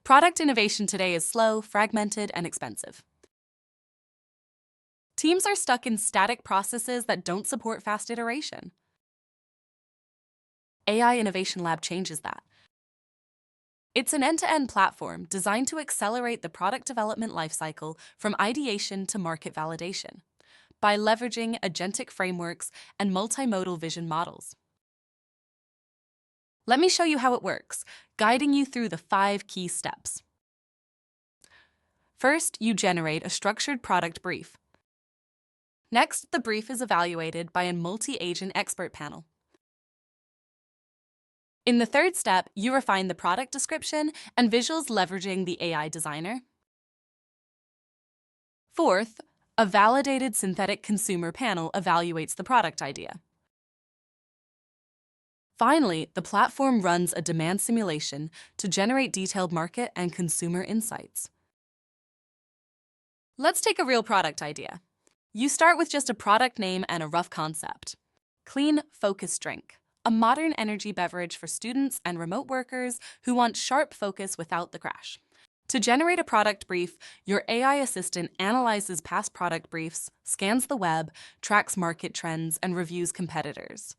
Product innovation today is slow, fragmented, and expensive. Teams are stuck in static processes that don't support fast iteration. AI Innovation Lab changes that. It's an end-to-end platform designed to accelerate the product development lifecycle from ideation to market validation by leveraging agentic frameworks and multimodal vision models. Let me show you how it works, guiding you through the 5 key steps. First, you generate a structured product brief. Next, the brief is evaluated by a multi-agent expert panel. In the third step, you refine the product description and visuals leveraging the AI designer. Fourth, a validated synthetic consumer panel evaluates the product idea. Finally, the platform runs a demand simulation to generate detailed market and consumer insights. Let's take a real product idea. You start with just a product name and a rough concept. Clean Focus Drink, a modern energy beverage for students and remote workers who want sharp focus without the crash. To generate a product brief, your AI assistant analyzes past product briefs, scans the web, tracks market trends, and reviews competitors.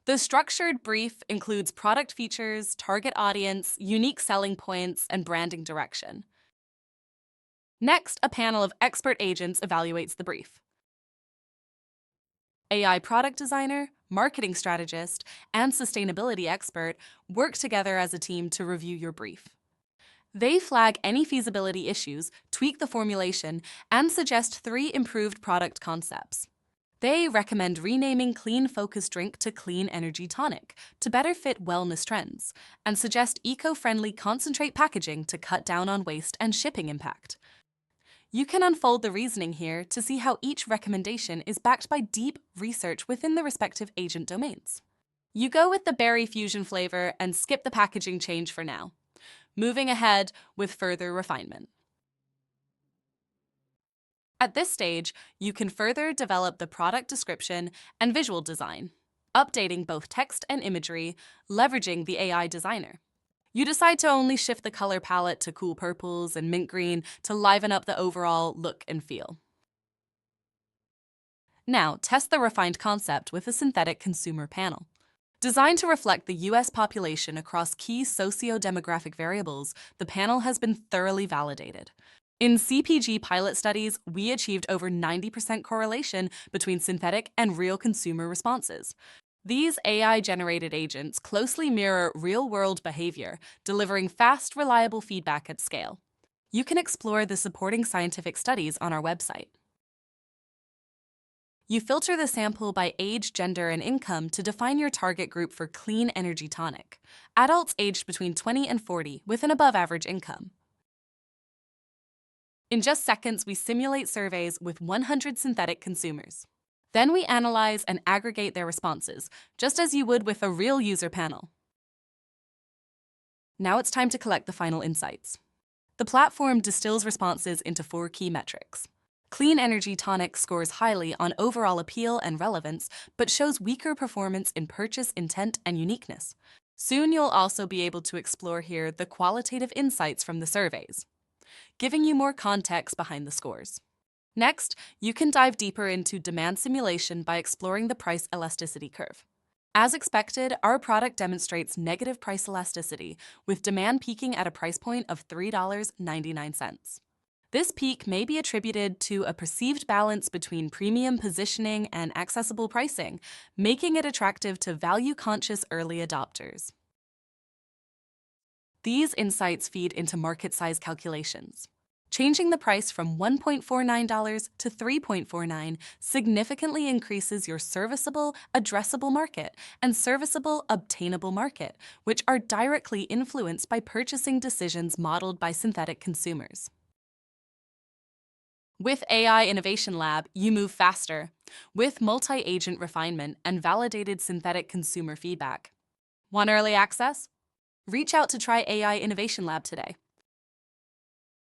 The structured brief includes product features, target audience, unique selling points, and branding direction. Next, a panel of expert agents evaluates the brief. AI product designer, marketing strategist, and sustainability expert work together as a team to review your brief. They flag any feasibility issues, tweak the formulation, and suggest 3 improved product concepts. They recommend renaming Clean Focus Drink to Clean Energy Tonic to better fit wellness trends, and suggest eco-friendly concentrate packaging to cut down on waste and shipping impact. You can unfold the reasoning here to see how each recommendation is backed by deep research within the respective agent domains. You go with the berry fusion flavor and skip the packaging change for now, moving ahead with further refinement. At this stage, you can further develop the product description and visual design, updating both text and imagery, leveraging the AI designer. You decide to only shift the color palette to cool purples and mint green to liven up the overall look and feel. Now, test the refined concept with a synthetic consumer panel. Designed to reflect the US population across key socio-demographic variables, the panel has been thoroughly validated. In CPG pilot studies, we achieved over 90% correlation between synthetic and real consumer responses. These AI-generated agents closely mirror real-world behavior, delivering fast, reliable feedback at scale. You can explore the supporting scientific studies on our website. You filter the sample by age, gender, and income to define your target group for Clean Energy Tonic, adults aged between 20 and 40 with an above-average income. In just seconds, we simulate surveys with 100 synthetic consumers. Then we analyze and aggregate their responses, just as you would with a real user panel. Now it's time to collect the final insights. The platform distills responses into 4 key metrics. Clean Energy Tonic scores highly on overall appeal and relevance, but shows weaker performance in purchase intent and uniqueness. Soon you'll also be able to explore here the qualitative insights from the surveys, giving you more context behind the scores. Next, you can dive deeper into demand simulation by exploring the price elasticity curve. As expected, our product demonstrates negative price elasticity, with demand peaking at a price point of $3.99. This peak may be attributed to a perceived balance between premium positioning and accessible pricing, making it attractive to value-conscious early adopters. These insights feed into market size calculations. Changing the price from $1.49 to $3.49 significantly increases your serviceable, addressable market and serviceable, obtainable market, which are directly influenced by purchasing decisions modeled by synthetic consumers. With AI Innovation Lab, you move faster, with multi-agent refinement and validated synthetic consumer feedback. Want early access? Reach out to try AI Innovation Lab today.